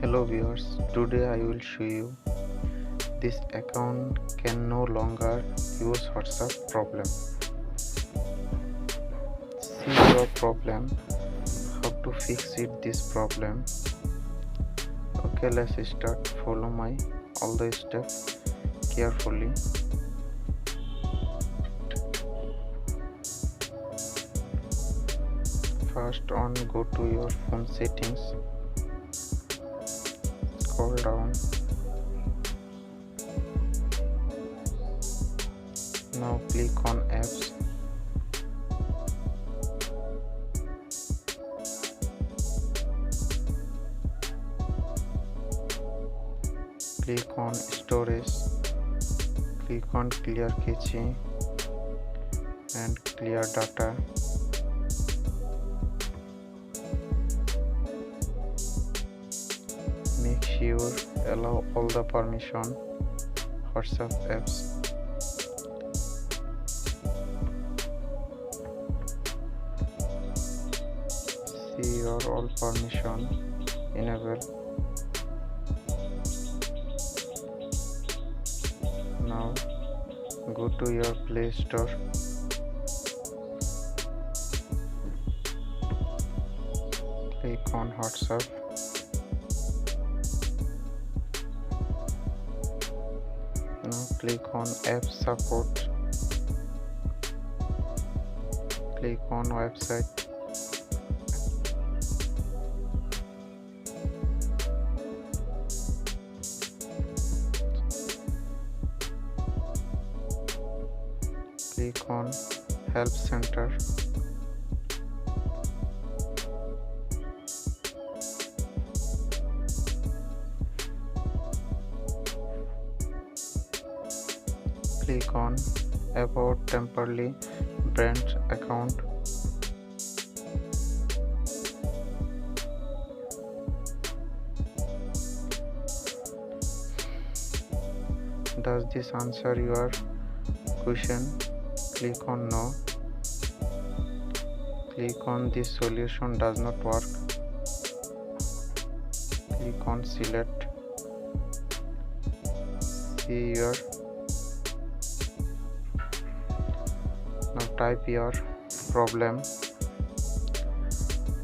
Hello viewers, today I will show you this account can no longer use WhatsApp problem. See your problem, how to fix this problem. Okay, let's start. Follow my all the steps carefully. First go to your phone settings, scroll down. Now click on apps. Click on storage. Click on clear cache and clear data. Make sure allow all the permission WhatsApp apps. See your all permission enable. Now go to your Play Store. Click on WhatsApp. Now click on App Support. Click on Website. Click on Help Center. Click on About Temporarily Brand Account. Does this answer your question? Click on No. Click on This solution does not work. Click on Select. See your. Now type your problem.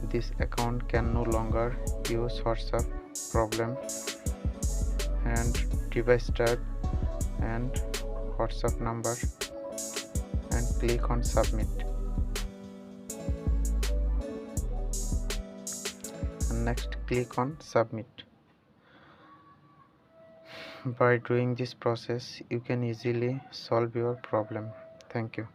This account can no longer use WhatsApp problem, and device type and WhatsApp number, and click on Submit. And next click on Submit. By doing this process, you can easily solve your problem. Thank you.